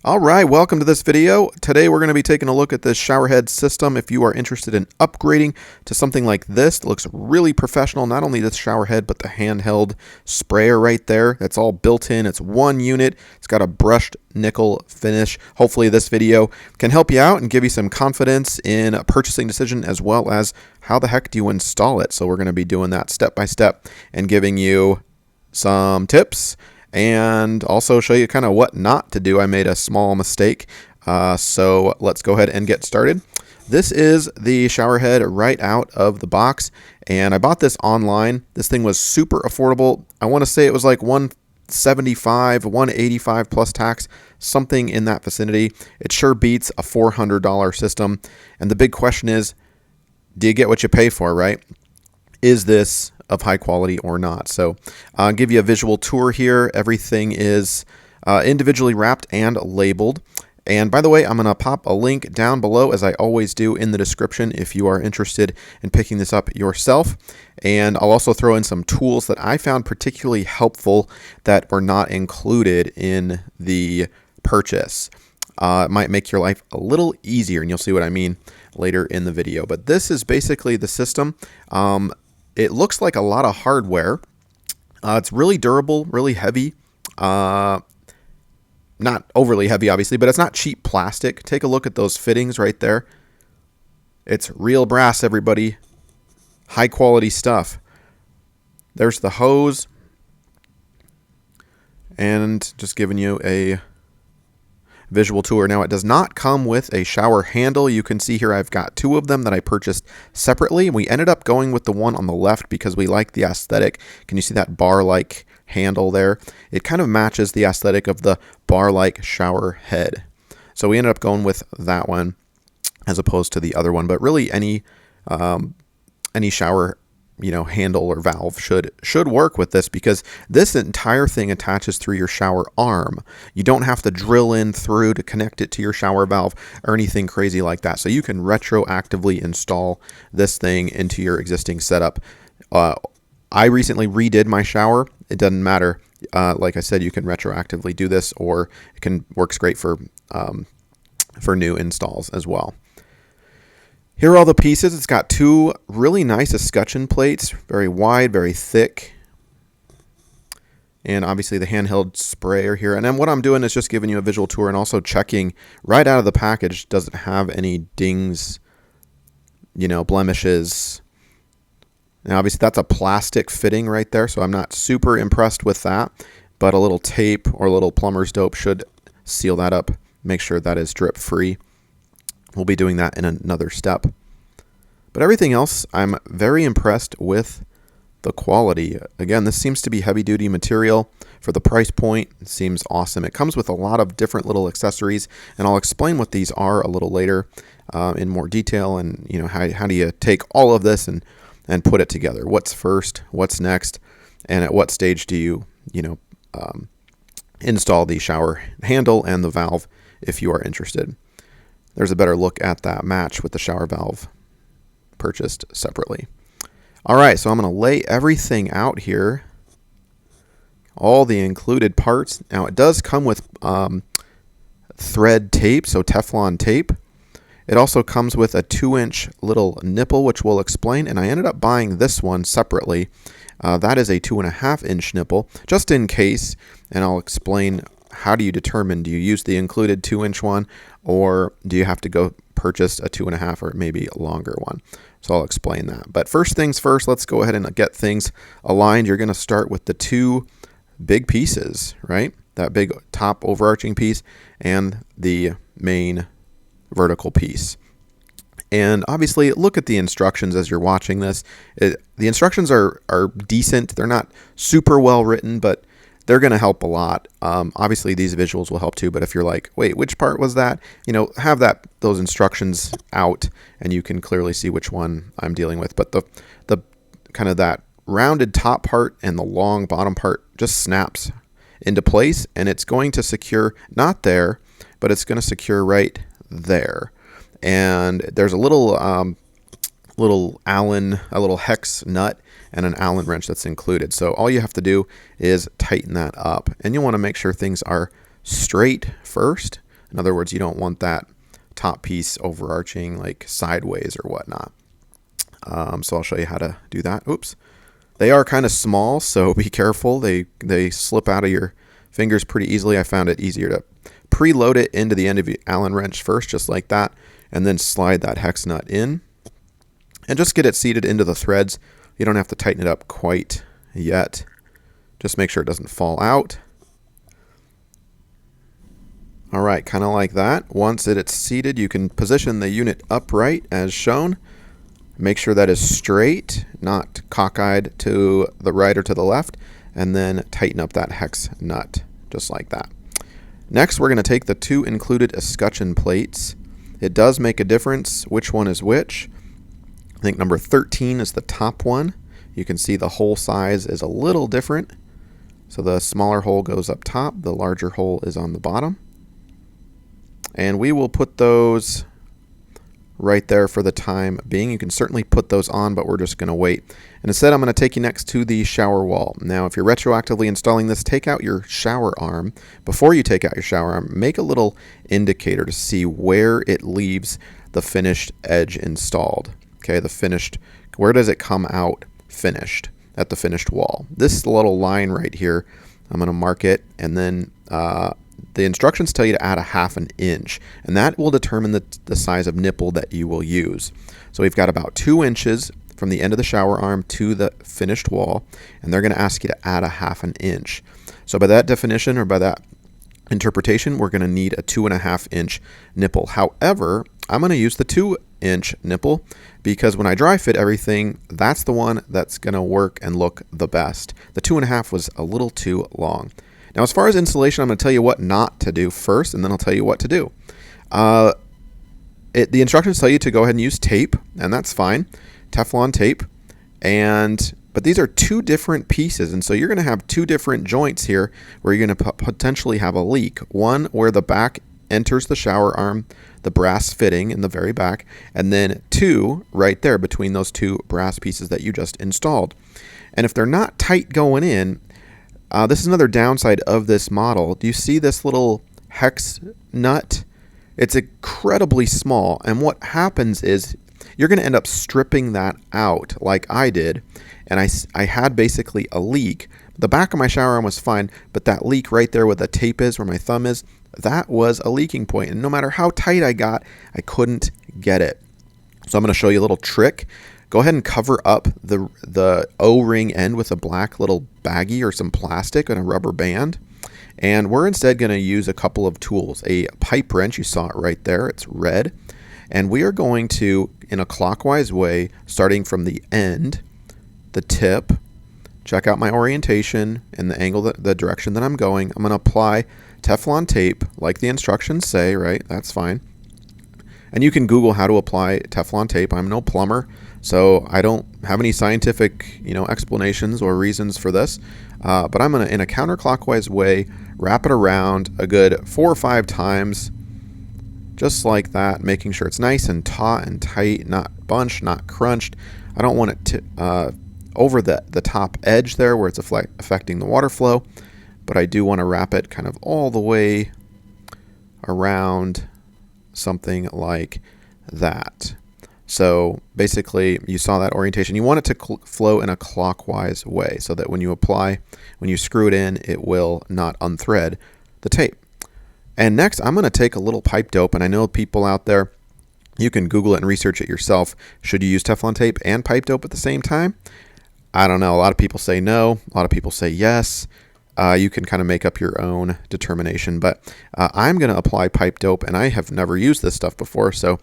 All right, welcome to this video. Today we're going to be taking a look at this shower head system. If you are interested in upgrading to something like this, it looks really professional. Not only this shower head, but the handheld sprayer right there. That's all built in. It's one unit. It's got a brushed nickel finish. Hopefully this video can help you out and give you some confidence in a purchasing decision, as well as how the heck do you install it. So we're going to be doing that step by step and giving you some tips and also show you kind of what not to do. I made a small mistake, so let's go ahead and get started. This is the shower head right out of the box, and I bought this online. This thing was super affordable. I want to say it was like $175, $185 plus tax, something in that vicinity. It sure beats a $400 system, and the big question is, do you get what you pay for, right? Is this of high quality or not? So I'll give you a visual tour here. Everything is individually wrapped and labeled. And by the way, I'm going to pop a link down below, as I always do, in the description if you are interested in picking this up yourself. And I'll also throw in some tools that I found particularly helpful that were not included in the purchase. It might make your life a little easier, and you'll see what I mean later in the video. But this is basically the system. It looks like a lot of hardware. It's really durable, really heavy. Not overly heavy, obviously, but it's not cheap plastic. Take a look at those fittings right there. It's real brass, everybody. High quality stuff. There's the hose. And just giving you a visual tour. Now, it does not come with a shower handle. You can see here I've got two of them that I purchased separately. We ended up going with the one on the left because we like the aesthetic. Can you see that bar-like handle there? It kind of matches the aesthetic of the bar-like shower head. So we ended up going with that one as opposed to the other one. But really, any shower handle or valve should work with this, because this entire thing attaches through your shower arm. You don't have to drill in through to connect it to your shower valve or anything crazy like that. So you can retroactively install this thing into your existing setup. I recently redid my shower. It doesn't matter. Like I said, you can retroactively do this, or it works great for new installs as well. Here are all the pieces. It's got two really nice escutcheon plates, very wide, very thick. And obviously the handheld sprayer here. And then what I'm doing is just giving you a visual tour and also checking right out of the package, does it have any dings, blemishes. And obviously that's a plastic fitting right there, so I'm not super impressed with that. But a little tape or a little plumber's dope should seal that up, make sure that is drip free. We'll be doing that in another step. But everything else, I'm very impressed with the quality. Again, this seems to be heavy-duty material for the price point. It seems awesome. It comes with a lot of different little accessories, and I'll explain what these are a little later in more detail. And how do you take all of this and put it together? What's first? What's next? And at what stage do you install the shower handle and the valve if you are interested? There's a better look at that match with the shower valve purchased separately. All right, so I'm going to lay everything out here, all the included parts. Now, it does come with thread tape, so Teflon tape. It also comes with a 2-inch little nipple, which we'll explain, and I ended up buying this one separately. That is a 2.5-inch nipple, just in case, and I'll explain how do you determine, do you use the included 2-inch one, or do you have to go purchase a 2.5 or maybe a longer one? So I'll explain that. But first things first, let's go ahead and get things aligned. You're going to start with the two big pieces, right? That big top overarching piece and the main vertical piece. And obviously, look at the instructions as you're watching this. The instructions are decent. They're not super well written, but they're going to help a lot. Obviously, these visuals will help too, but if you're like, wait, which part was that? Have those instructions out, and you can clearly see which one I'm dealing with. But the kind of that rounded top part and the long bottom part just snaps into place, and it's going to secure, not there, but it's going to secure right there. And there's a little Allen, a little hex nut and an Allen wrench that's included. So all you have to do is tighten that up, and you want to make sure things are straight first In other words, you don't want that top piece overarching like sideways or whatnot. So I'll show you how to do that. Oops. They are kind of small, so be careful. They slip out of your fingers pretty easily. I found it easier to preload it into the end of your Allen wrench first, just like that, and then slide that hex nut in. And just get it seated into the threads. You don't have to tighten it up quite yet. Just make sure it doesn't fall out. All right, kind of like that. Once it's seated, you can position the unit upright as shown. Make sure that is straight, not cockeyed to the right or to the left, and then tighten up that hex nut, just like that. Next, we're going to take the two included escutcheon plates. It does make a difference which one is which. I think number 13 is the top one. You can see the hole size is a little different. So the smaller hole goes up top, the larger hole is on the bottom. And we will put those right there for the time being. You can certainly put those on, but we're just going to wait. And instead, I'm going to take you next to the shower wall. Now, if you're retroactively installing this, take out your shower arm. Before you take out your shower arm, make a little indicator to see where it leaves the finished edge installed. Okay, the finished, where does it come out finished at the finished wall? This little line right here, I'm going to mark it, and then the instructions tell you to add a 1/2 inch, and that will determine the size of nipple that you will use. So we've got about 2 inches from the end of the shower arm to the finished wall, and they're going to ask you to add a 1/2 inch. So by that definition, or by that interpretation, we're going to need a 2.5 inch nipple. However, I'm going to use the 2-inch nipple because when I dry fit everything, that's the one that's going to work and look the best. The 2.5 was a little too long. Now, as far as installation, I'm going to tell you what not to do first, and then I'll tell you what to do. The instructions tell you to go ahead and use tape, and that's fine, Teflon tape. But these are two different pieces, and so you're going to have two different joints here where you're going to potentially have a leak. One where the back enters the shower arm, the brass fitting in the very back, and then two right there between those two brass pieces that you just installed. And if they're not tight going in, this is another downside of this model. Do you see this little hex nut? It's incredibly small, and what happens is you're going to end up stripping that out like I did, and I had basically a leak. The back of my shower arm was fine, but that leak right there where the tape is, where my thumb is, that was a leaking point, and no matter how tight I got, I couldn't get it. So I'm going to show you a little trick. Go ahead and cover up the O-ring end with a black little baggie or some plastic and a rubber band. And we're instead going to use a couple of tools. A pipe wrench, you saw it right there, it's red. And we are going to, in a clockwise way, starting from the end, the tip, check out my orientation and the angle, the direction that I'm going. I'm going to apply Teflon tape like the instructions say, right? That's fine. And you can Google how to apply Teflon tape. I'm no plumber, so I don't have any scientific, explanations or reasons for this. But I'm going to, in a counterclockwise way, wrap it around a good 4 or 5 times, just like that, making sure it's nice and taut and tight, not bunched, not crunched. I don't want it to over the top edge there where it's affecting the water flow, but I do want to wrap it kind of all the way around, something like that. So basically, you saw that orientation. You want it to flow in a clockwise way so that when you screw it in, it will not unthread the tape. And next, I'm going to take a little pipe dope, and I know people out there, you can Google it and research it yourself. Should you use Teflon tape and pipe dope at the same time? I don't know. A lot of people say no. A lot of people say yes. You can kind of make up your own determination, but I'm going to apply pipe dope, and I have never used this stuff before. So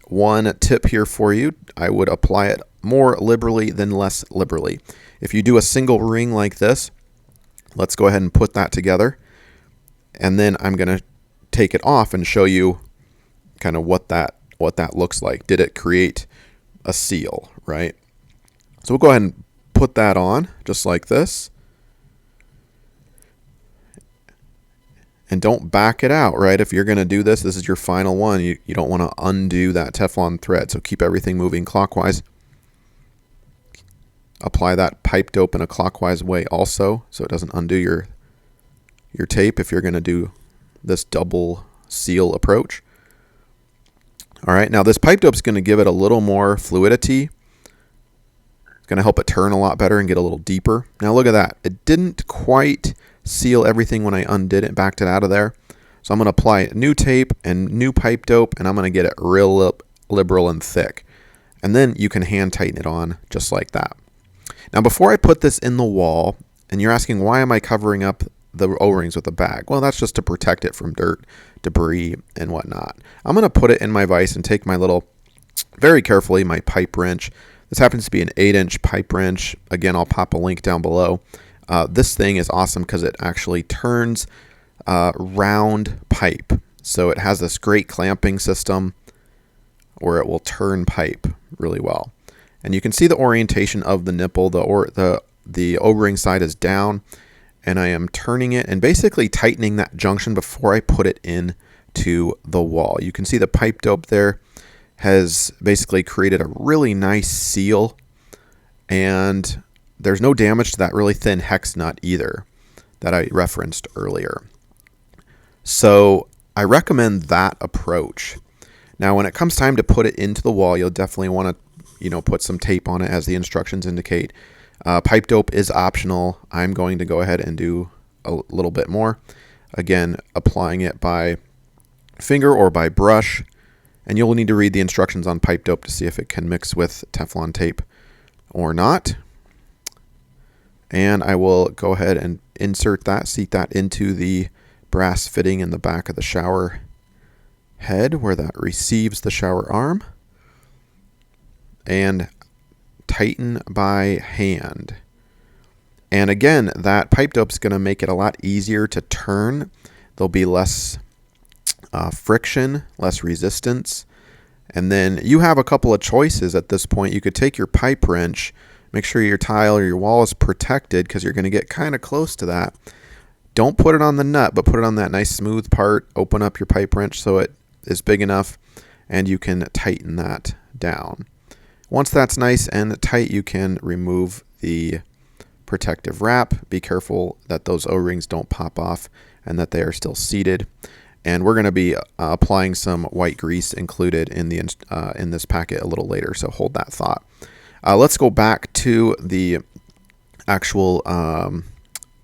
one tip here for you, I would apply it more liberally than less liberally. If you do a single ring like this, let's go ahead and put that together, and then I'm going to take it off and show you kind of what that looks like. Did it create a seal, right? So we'll go ahead and put that on just like this. And don't back it out, right? If you're going to do this, this is your final one. You don't want to undo that Teflon thread. So keep everything moving clockwise. Apply that pipe dope in a clockwise way also, so it doesn't undo your tape if you're going to do this double seal approach. All right, now this pipe dope is going to give it a little more fluidity. It's going to help it turn a lot better and get a little deeper. Now look at that. It didn't quite seal everything when I undid it and backed it out of there. So I'm going to apply new tape and new pipe dope, and I'm going to get it real liberal and thick. And then you can hand tighten it on just like that. Now before I put this in the wall, and you're asking why am I covering up the O-rings with a bag? Well, that's just to protect it from dirt, debris, and whatnot. I'm going to put it in my vise and take my little, very carefully, my pipe wrench. This happens to be an 8-inch pipe wrench. Again, I'll pop a link down below. This thing is awesome because it actually turns round pipe. So it has this great clamping system where it will turn pipe really well. And you can see the orientation of the nipple. The O-ring side is down, and I am turning it and basically tightening that junction before I put it into the wall. You can see the pipe dope there has basically created a really nice seal, and there's no damage to that really thin hex nut either that I referenced earlier. So I recommend that approach. Now when it comes time to put it into the wall, you'll definitely want to put some tape on it as the instructions indicate. Pipe dope is optional. I'm going to go ahead and do a little bit more. Again, applying it by finger or by brush. And you'll need to read the instructions on pipe dope to see if it can mix with Teflon tape or not. And I will go ahead and seat that into the brass fitting in the back of the shower head where that receives the shower arm. And tighten by hand. And again, that pipe dope is going to make it a lot easier to turn. There'll be less friction, less resistance. And then you have a couple of choices at this point. You could take your pipe wrench, make sure your tile or your wall is protected because you're going to get kind of close to that. Don't put it on the nut, but put it on that nice smooth part. Open up your pipe wrench so it is big enough, and you can tighten that down. Once that's nice and tight, you can remove the protective wrap. Be careful that those O-rings don't pop off and that they are still seated. And we're going to be applying some white grease included in this packet a little later, so hold that thought. Let's go back to the actual, you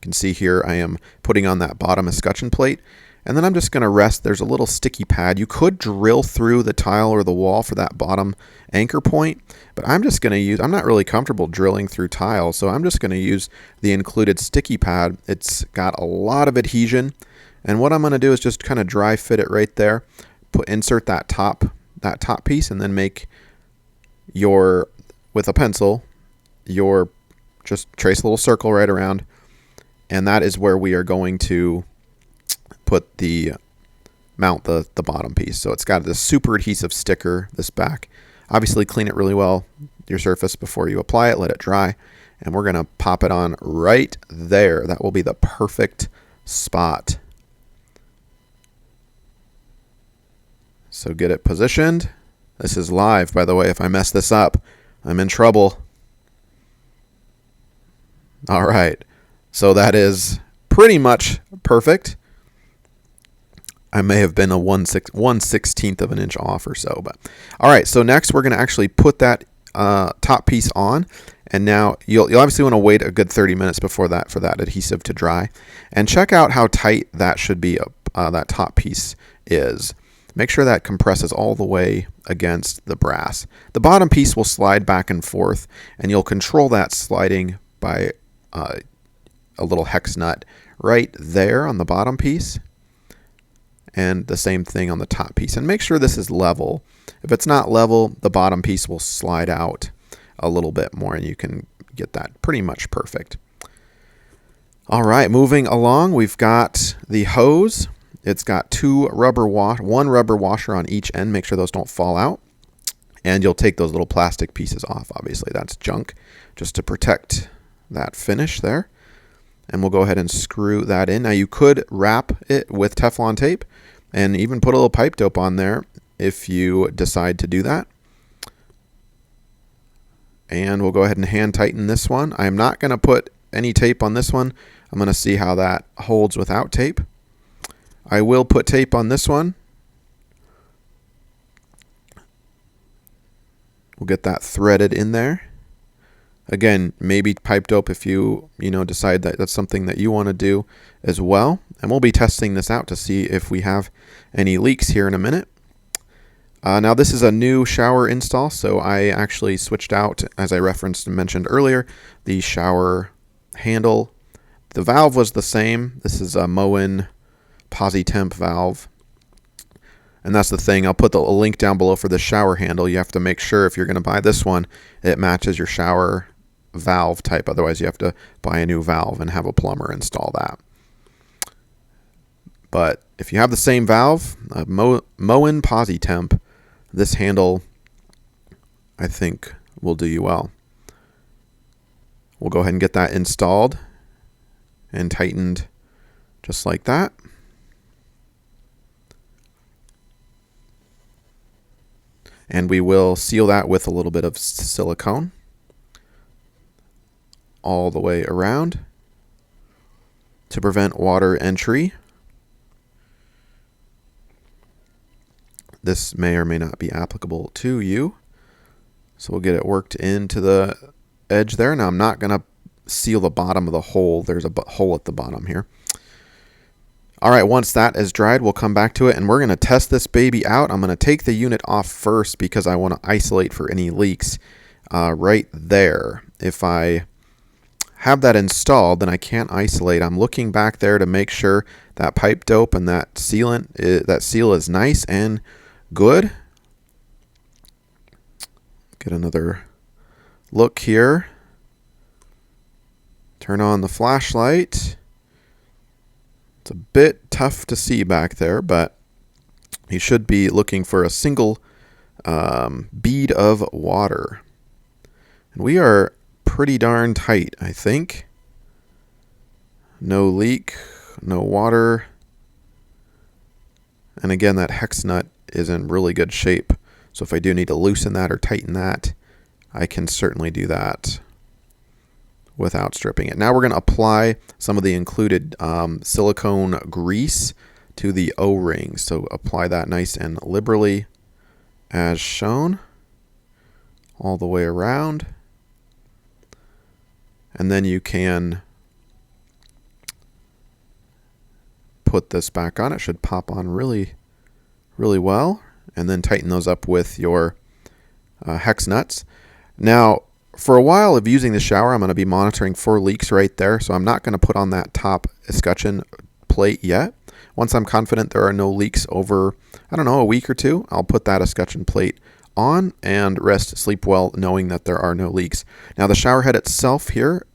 can see here I am putting on that bottom escutcheon plate. And then I'm just going to rest. There's a little sticky pad. You could drill through the tile or the wall for that bottom anchor point, but I'm just going to use, I'm not really comfortable drilling through tile, so I'm just going to use the included sticky pad. It's got a lot of adhesion, and what I'm going to do is just kind of dry fit it right there. Insert that top piece, and then make with a pencil, just trace a little circle right around, and that is where we are going to mount the bottom piece. So it's got this super adhesive sticker, this back. Obviously clean it really well, your surface, before you apply it, let it dry. And we're gonna pop it on right there. That will be the perfect spot. So get it positioned. This is live, by the way. If I mess this up, I'm in trouble. All right, so that is pretty much perfect. I may have been a 1/16 of an inch off or so, but all right. So next we're going to actually put that top piece on, and now you'll obviously want to wait a good 30 minutes before that for that adhesive to dry, and check out how tight that should be. That top piece is. Make sure that compresses all the way against the brass. The bottom piece will slide back and forth, and you'll control that sliding by a little hex nut right there on the bottom piece. And the same thing on the top piece. And make sure this is level. If it's not level, the bottom piece will slide out a little bit more, and you can get that pretty much perfect. All right, moving along, we've got the hose. It's got one rubber washer on each end. Make sure those don't fall out. And you'll take those little plastic pieces off. Obviously, that's junk, just to protect that finish there. And we'll go ahead and screw that in. Now you could wrap it with Teflon tape and even put a little pipe dope on there if you decide to do that. And we'll go ahead and hand tighten this one. I'm not going to put any tape on this one. I'm going to see how that holds without tape. I will put tape on this one. We'll get that threaded in there. Again, maybe pipe dope if you decide that that's something that you want to do as well. And we'll be testing this out to see if we have any leaks here in a minute. Now this is a new shower install, so I actually switched out, as I referenced and mentioned earlier, the shower handle. The valve was the same. This is a Moen PosiTemp valve. And that's the thing. I'll put a link down below for the shower handle. You have to make sure if you're going to buy this one, it matches your shower valve type. Otherwise, you have to buy a new valve and have a plumber install that. But if you have the same valve, Moen PosiTemp, this handle, I think, will do you well. We'll go ahead and get that installed and tightened just like that. And we will seal that with a little bit of silicone all the way around to prevent water entry. This may or may not be applicable to you. So we'll get it worked into the edge there. Now I'm not going to seal the bottom of the hole. There's a hole at the bottom here. All right, once that is dried, we'll come back to it and we're going to test this baby out. I'm going to take the unit off first because I want to isolate for any leaks right there. If I have that installed, then I can't isolate. I'm looking back there to make sure that pipe dope and that sealant, that seal is nice and good. Get another look here. Turn on the flashlight. It's a bit tough to see back there, but you should be looking for a single bead of water. And we are pretty darn tight, I think. No leak, no water. And again, that hex nut is in really good shape. So if I do need to loosen that or tighten that, I can certainly do that without stripping it. Now we're going to apply some of the included silicone grease to the O-ring. So apply that nice and liberally as shown all the way around. And then you can put this back on. It should pop on really, really well. And then tighten those up with your hex nuts. Now, for a while of using the shower, I'm going to be monitoring for leaks right there. So I'm not going to put on that top escutcheon plate yet. Once I'm confident there are no leaks over, I don't know, a week or two, I'll put that escutcheon plate on and rest, sleep well, knowing that there are no leaks. Now the shower head itself here,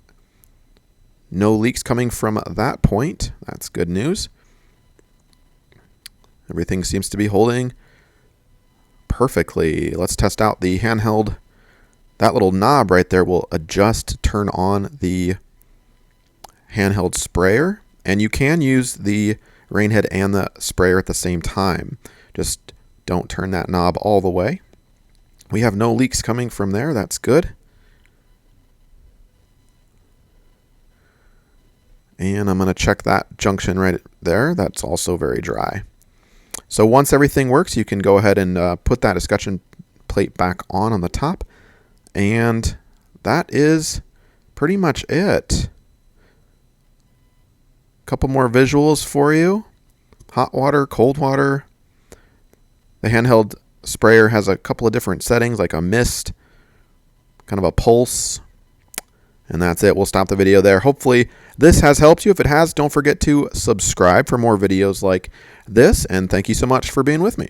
no leaks coming from that point. That's good news. Everything seems to be holding perfectly. Let's test out the handheld. That little knob right there will adjust to turn on the handheld sprayer. And you can use the rain head and the sprayer at the same time. Just don't turn that knob all the way. We have no leaks coming from there. That's good. And I'm going to check that junction right there. That's also very dry. So once everything works, you can go ahead and put that escutcheon plate back on the top. And that is pretty much it. A couple more visuals for you. Hot water, cold water. The handheld sprayer has a couple of different settings, like a mist, kind of a pulse. And that's it. We'll stop the video there. Hopefully this has helped you. If it has, don't forget to subscribe for more videos like this. And thank you so much for being with me.